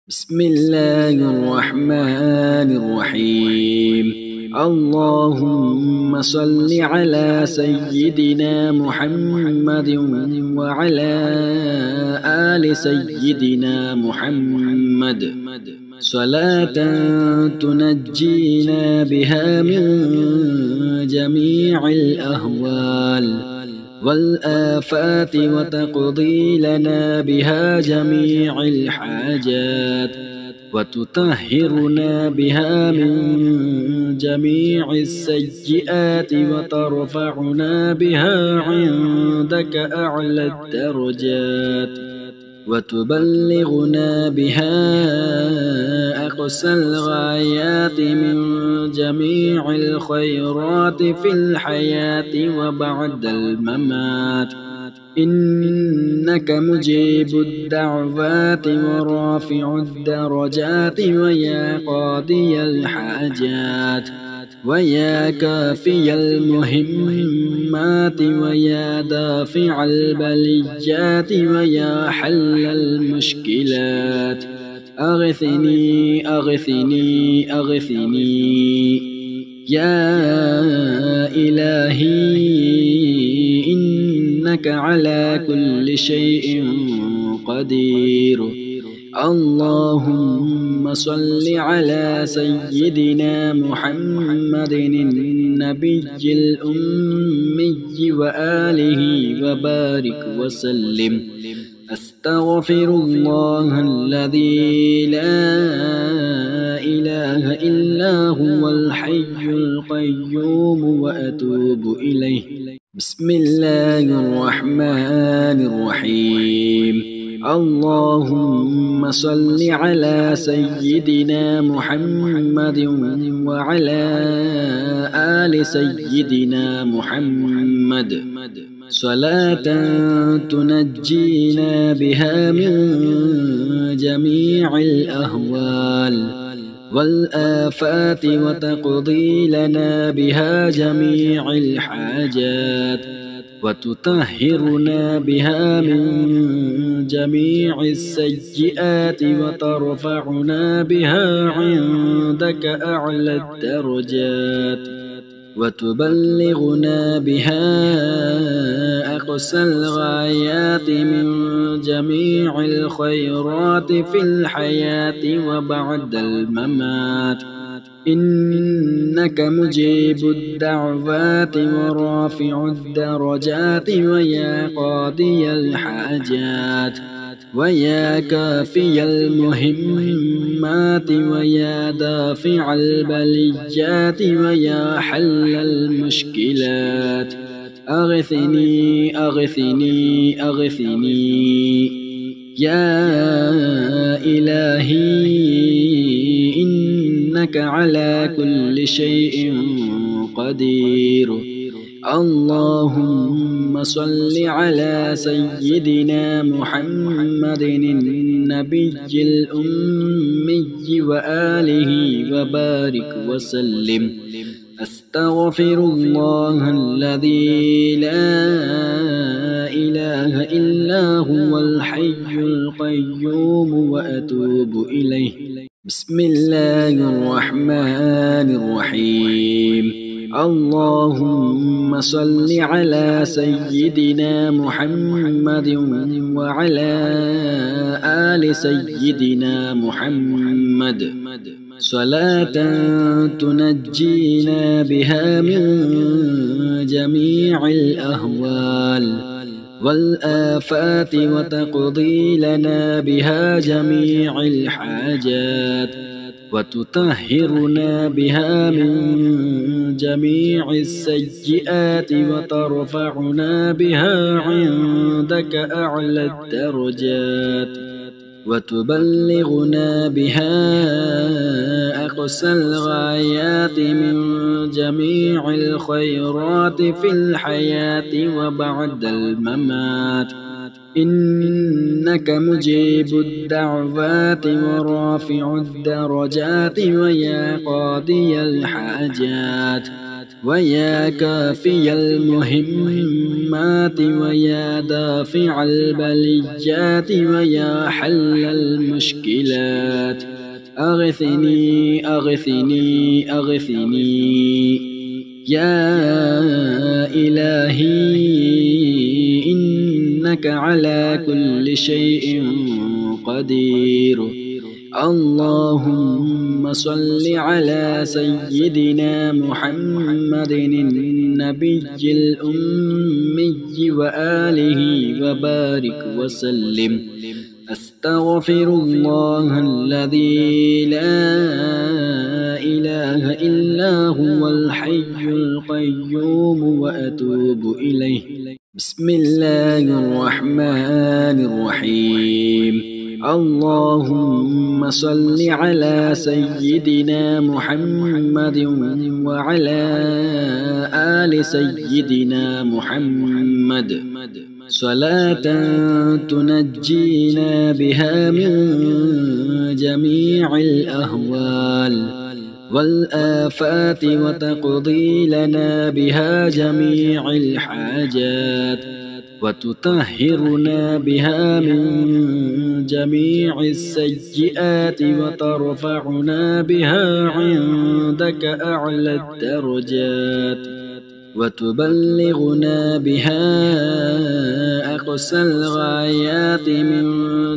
بسم الله الرحمن الرحيم. اللهم صل على سيدنا محمد وعلى آل سيدنا محمد صلاة تنجينا بها من جميع الأهوال والآفات وتقضي لنا بها جميع الحاجات وتطهرنا بها من جميع السيئات وترفعنا بها عندك أعلى الدرجات وتبلغنا بها أقصى الغايات من جميع الخيرات في الحياة وبعد الممات، إنك مجيب الدعوات ورافع الدرجات ويا قاضي الحاجات ويا كافي المهمات ويا دافع البليات ويا حل المشكلات. أغثني أغثني أغثني يا إلهي، إنك على كل شيء قدير. اللهم صل على سيدنا محمد النبي الأمي وآله وبارك وسلم. أستغفر الله الذي لا إله إلا هو الحي القيوم وأتوب إليه. بسم الله الرحمن الرحيم. اللهم صل على سيدنا محمد وعلى آل سيدنا محمد صلاة تنجينا بها من جميع الأهوال والآفات وتقضي لنا بها جميع الحاجات وتطهرنا بها من جميع السيئات وترفعنا بها عندك أعلى الدرجات وتبلغنا بها أقصى الغايات من جميع الخيرات في الحياة وبعد الممات، إنك مجيب الدعوات ورافع الدرجات ويا قاضي الحاجات ويا كافي المهمات ويا دافع البليات ويا حل المشكلات. أغثني أغثني أغثني يا إلهي، إنك على كل شيء قدير. اللهم صل على سيدنا محمد النبي الأمي وآله وبارك وسلم. أستغفر الله الذي لا إله إلا هو الحي القيوم وأتوب إليه. بسم الله الرحمن الرحيم. اللهم صل على سيدنا محمد وعلى آل سيدنا محمد صلاة تنجينا بها من جميع الأهوال والآفات وتقضي لنا بها جميع الحاجات وتطهرنا بها من جميع السيئات وترفعنا بها عندك أعلى الدرجات وتبلغنا بها أقصى الغايات من جميع الخيرات في الحياة وبعد الممات، إنك مجيب الدعوات ورافع الدرجات ويا قاضي الحاجات ويا كافي المهمات ويا دافع البليات ويا حل المشكلات أغثني أغثني أغثني يا إلهي إنك على كل شيء قدير. اللهم صل على سيدنا محمد النبي الأمي وآله وبارك وسلم. أستغفر الله الذي لا إله إلا هو الحي القيوم وأتوب إليه. بسم الله الرحمن الرحيم. اللهم صل على سيدنا محمد وعلى آل سيدنا محمد صلاة تنجينا بها من جميع الأهوال والآفات وتقضي لنا بها جميع الحاجات وتطهرنا بها من جميع السيئات وترفعنا بها عندك أعلى الدرجات وتبلغنا بها أقصى الغايات من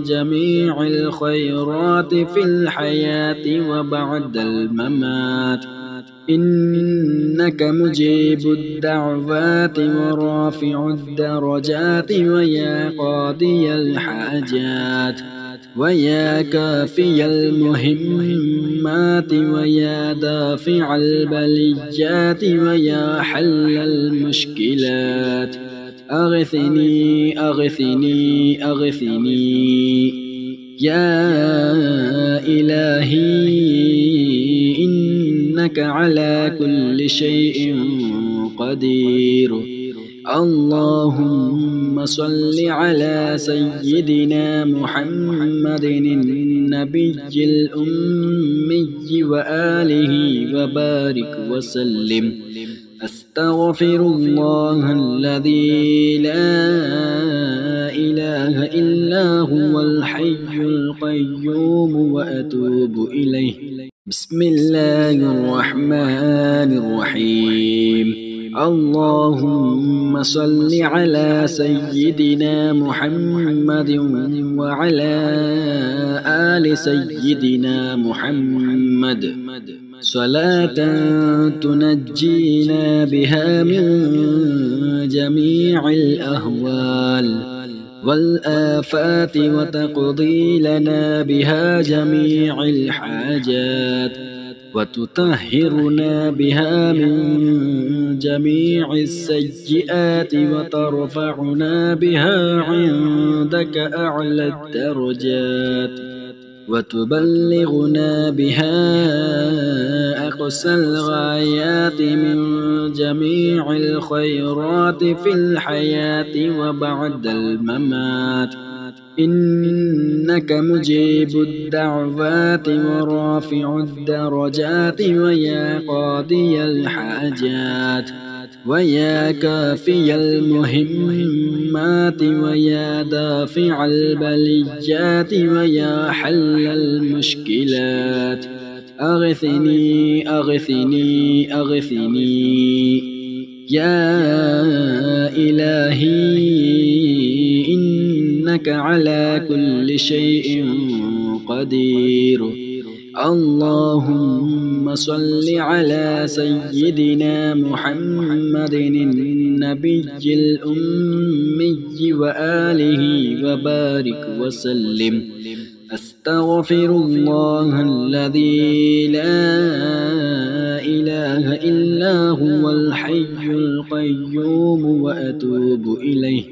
جميع الخيرات في الحياة وبعد الممات. إنك مجيب الدعوات ورافع الدرجات ويا قاضي الحاجات ويا كافي المهمات ويا دافع البليات ويا حل المشكلات أغثني أغثني أغثني يا إلهي إنك على كل شيء قدير. اللهم صل على سيدنا محمد النبي الأمي وآله وبارك وسلم. أستغفر الله الذي لا إله إلا هو الحي القيوم وأتوب إليه. بسم الله الرحمن الرحيم. اللهم صل على سيدنا محمد وعلى آل سيدنا محمد صلاة تنجينا بها من جميع الأهوال والآفات وتقضي لنا بها جميع الحاجات وتطهرنا بها من جميع السيئات وترفعنا بها عندك أعلى الدرجات وتبلغنا بها أقصى الغايات من جميع الخيرات في الحياة وبعد الممات. إنك مجيب الدعوات ورافع الدرجات ويا قاضي الحاجات ويا كافي المهمات ويا دافع البليات ويا حل المشكلات أغثني أغثني أغثني يا إلهي إنك على كل شيء قدير. اللهم صل على سيدنا محمد النبي الأمي وآله وبارك وسلم. أستغفر الله الذي لا إله إلا هو الحي القيوم وأتوب إليه.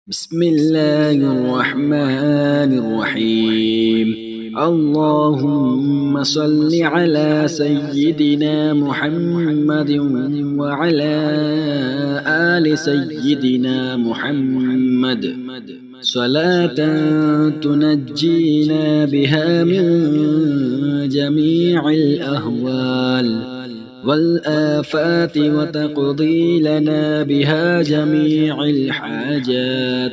بسم الله الرحمن الرحيم. اللهم صل على سيدنا محمد وعلى آل سيدنا محمد صلاة تنجينا بها من جميع الأهوال والآفات وتقضي لنا بها جميع الحاجات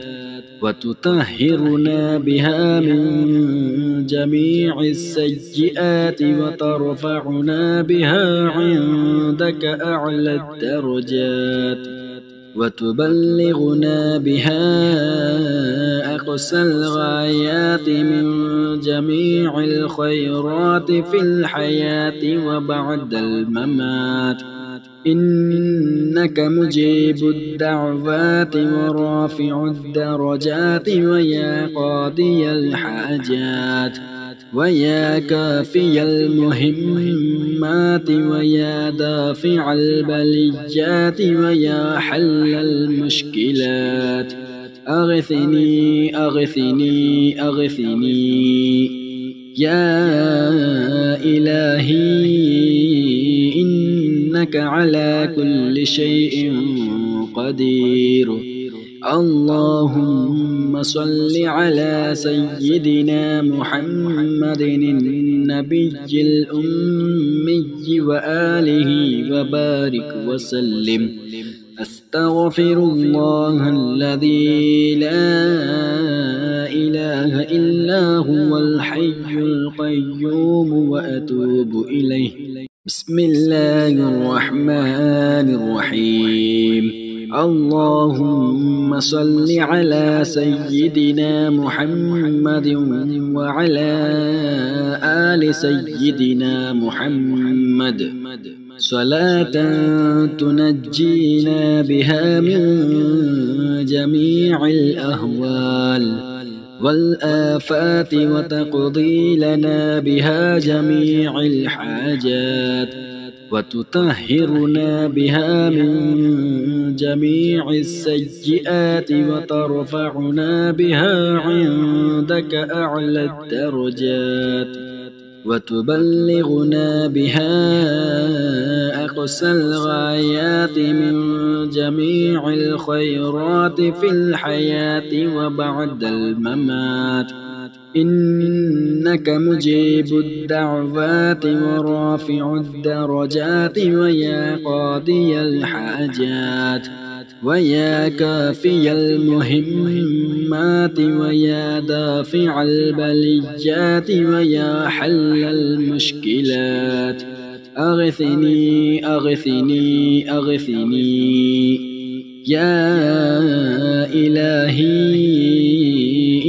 وتطهرنا بها من جميع السيئات وترفعنا بها عندك أعلى الدرجات وتبلغنا بها أقصى الغايات من جميع الخيرات في الحياة وبعد الممات إنك مجيب الدعوات ورافع الدرجات ويا قاضي الحاجات ويا كافي المهمات ويا دافع البليات ويا حل المشكلات أغثني أغثني أغثني يا إلهي إنك على كل شيء قدير اللهم صل على سيدنا محمد النبي الأمي وآله وبارك وسلم أستغفر الله الذي لا إله إلا هو الحي القيوم وأتوب إليه بسم الله الرحمن الرحيم اللهم صل على سيدنا محمد وعلى آل سيدنا محمد صلاة تنجينا بها من جميع الأهوال والآفات وتقضي لنا بها جميع الحاجات وتطهرنا بها من جميع السيئات وترفعنا بها عندك أعلى الدرجات وتبلغنا بها أقصى الغايات من جميع الخيرات في الحياة وبعد الممات إنك مجيب الدعوات ورافع الدرجات ويا قاضي الحاجات ويا كافي المهمات ويا دافع البليات ويا حل المشكلات أغثني أغثني أغثني يا إلهي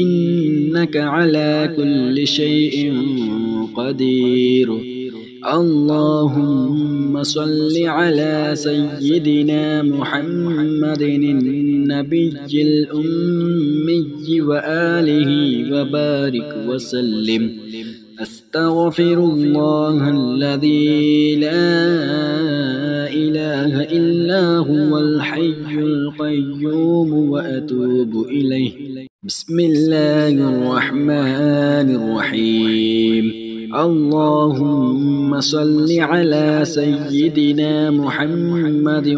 إنك على كل شيء قدير اللهم صل على سيدنا محمد النبي الأمي وآله وبارك وسلم أستغفر الله الذي لا إله إلا هو الحي القيوم وأتوب إليه بسم الله الرحمن الرحيم اللهم صل على سيدنا محمد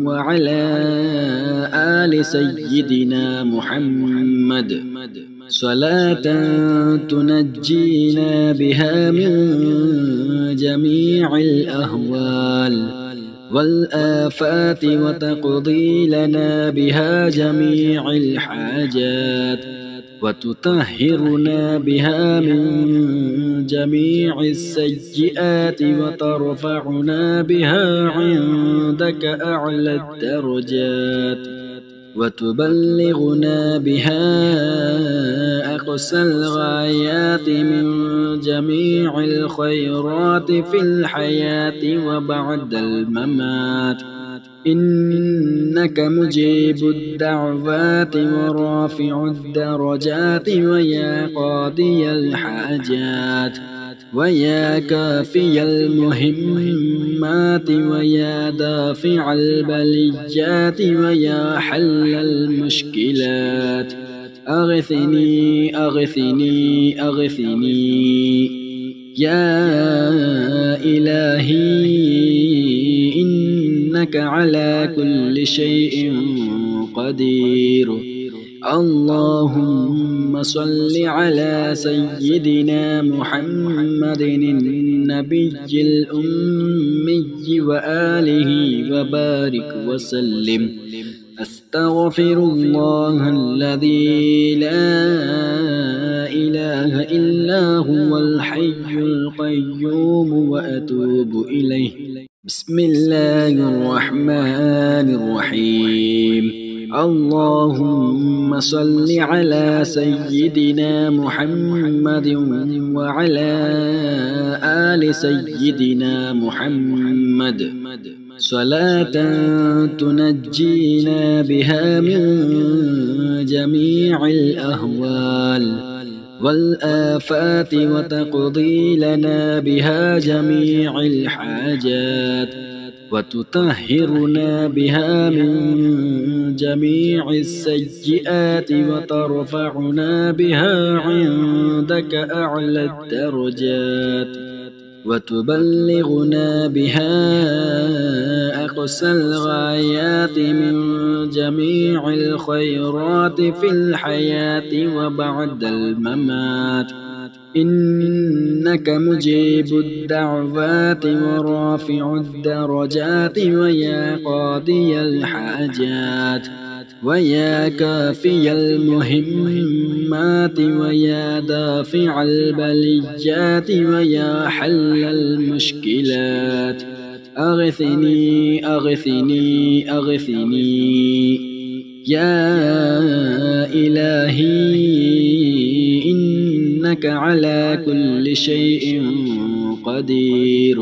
وعلى آل سيدنا محمد صلاة تنجينا بها من جميع الأهوال والآفات وتقضي لنا بها جميع الحاجات وتطهرنا بها من جميع السيئات وترفعنا بها عندك أعلى الدرجات وتبلغنا بها أقصى الغايات من جميع الخيرات في الحياة وبعد الممات إنك مجيب الدعوات ورافع الدرجات ويا قاضي الحاجات ويا كافي المهمات ويا دافع البليات ويا حل المشكلات أغثني أغثني أغثني يا إلهي إنك على كل شيء قدير اللهم صل على سيدنا محمد النبي الأمي وآله وبارك وسلم. أستغفر الله الذي لا إله إلا هو الحي القيوم وأتوب إليه. بسم الله الرحمن الرحيم. اللهم صل على سيدنا محمد وعلى آل سيدنا محمد صلاة تنجينا بها من جميع الأهوال والآفات وتقضي لنا بها جميع الحاجات وتطهرنا بها من جميع السيئات وترفعنا بها عندك أعلى الدرجات وتبلغنا بها أقصى الغايات من جميع الخيرات في الحياة وبعد الممات. إنك مجيب الدعوات ورافع الدرجات ويا قاضي الحاجات ويا كافي المهمات ويا دافع البليات ويا حل المشكلات. أغثني أغثني أغثني يا إلهي إنك على كل شيء قدير.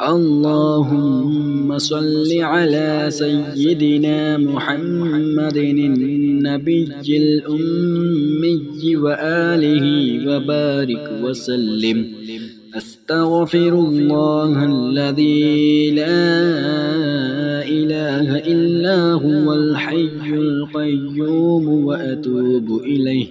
اللهم صل على سيدنا محمد النبي الأمي وآله وبارك وسلم. أستغفر الله الذي لا إله إلا هو الحي القيوم وأتوب إليه.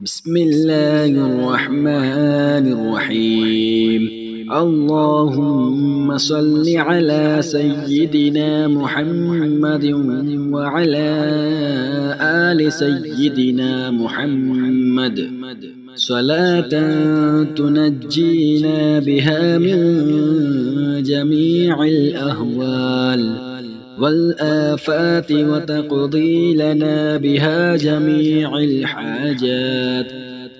بسم الله الرحمن الرحيم. اللهم صل على سيدنا محمد وعلى آل سيدنا محمد صلاة تنجينا بها من جميع الأهوال والآفات وتقضي لنا بها جميع الحاجات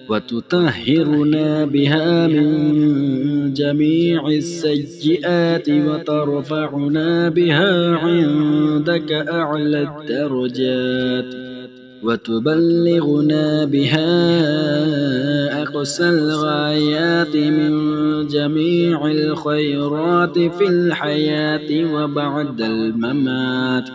وتطهرنا بها من جميع السيئات وترفعنا بها عندك أعلى الدرجات وتبلغنا بها أقصى الغايات من جميع الخيرات في الحياة وبعد الممات.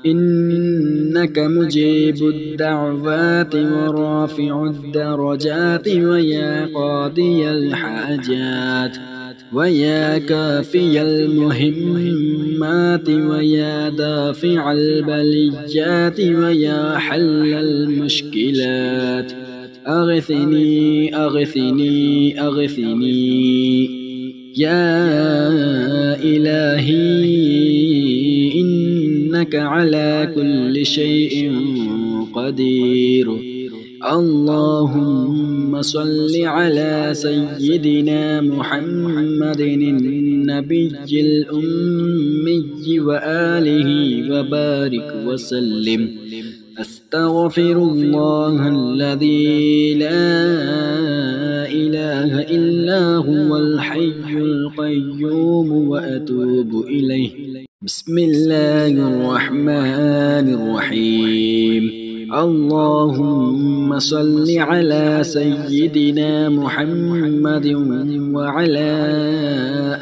إنك مجيب الدعوات ورافع الدرجات ويا قاضي الحاجات ويا كافي المهمات ويا دافع البليات ويا حل المشكلات. أغثني أغثني أغثني يا إلهي إنك على كل شيء قدير. اللهم صل على سيدنا محمد النبي الأمي وآله وبارك وسلم. أستغفر الله الذي لا إله إلا هو الحي القيوم وأتوب إليه. بسم الله الرحمن الرحيم. اللهم صل على سيدنا محمد وعلى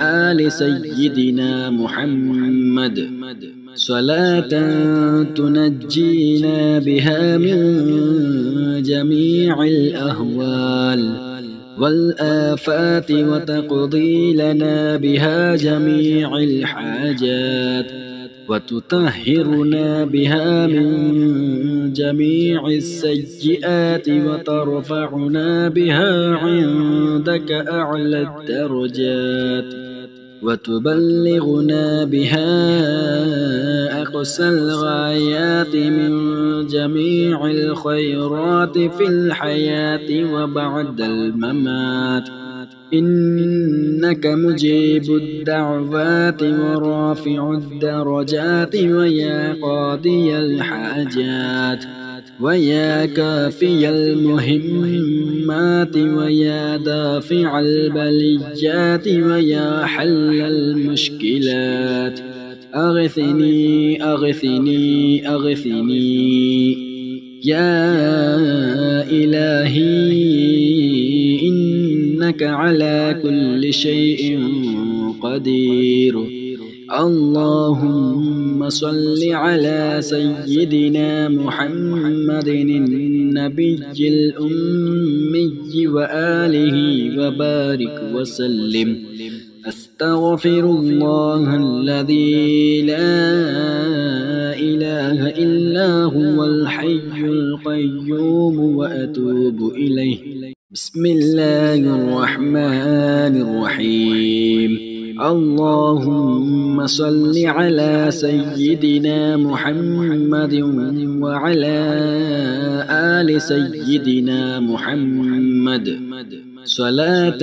آل سيدنا محمد صلاة تنجينا بها من جميع الأهوال والآفات وتقضي لنا بها جميع الحاجات وتطهرنا بها من جميع السيئات وترفعنا بها عندك أعلى الدرجات وتبلغنا بها أقصى الغايات من جميع الخيرات في الحياة وبعد الممات. إنك مجيب الدعوات ورافع الدرجات ويا قاضي الحاجات ويا كافي المهمات ويا دافع البليات ويا حل المشكلات. أغثني أغثني أغثني يا إلهي إنك على كل شيء قدير. اللهم صل على سيدنا محمد النبي الأمي وآله وبارك وسلم. أستغفر الله الذي لا إله إلا هو الحي القيوم وأتوب إليه. بسم الله الرحمن الرحيم. اللهم صل على سيدنا محمد وعلى آل سيدنا محمد صلاة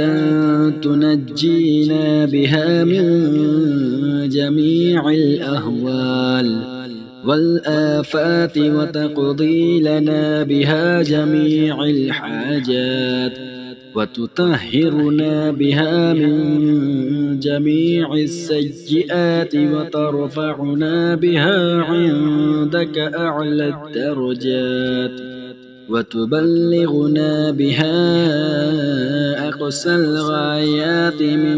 تنجينا بها من جميع الأهوال والآفات وتقضي لنا بها جميع الحاجات وتطهرنا بها من جميع السيئات وترفعنا بها عندك أعلى الدرجات وتبلغنا بها أقصى الغايات من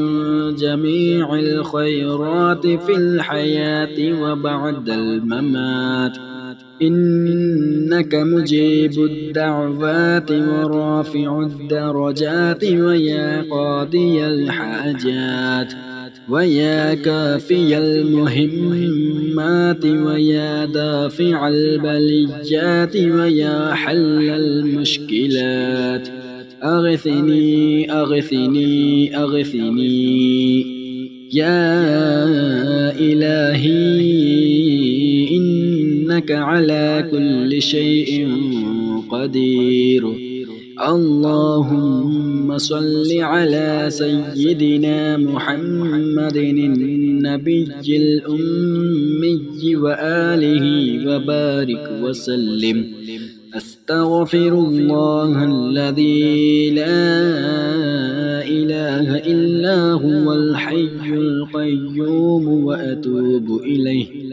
جميع الخيرات في الحياة وبعد الممات. إنك مجيب الدعوات ورافع الدرجات ويا قاضي الحاجات ويا كافي المهمات ويا دافع البليات ويا حل المشكلات. أغثني أغثني أغثني يا إلهي إنك على كل شيء قدير. اللهم صل على سيدنا محمد النبي الأمي وآله وبارك وسلم. أستغفر الله الذي لا إله إلا هو الحي القيوم وأتوب إليه.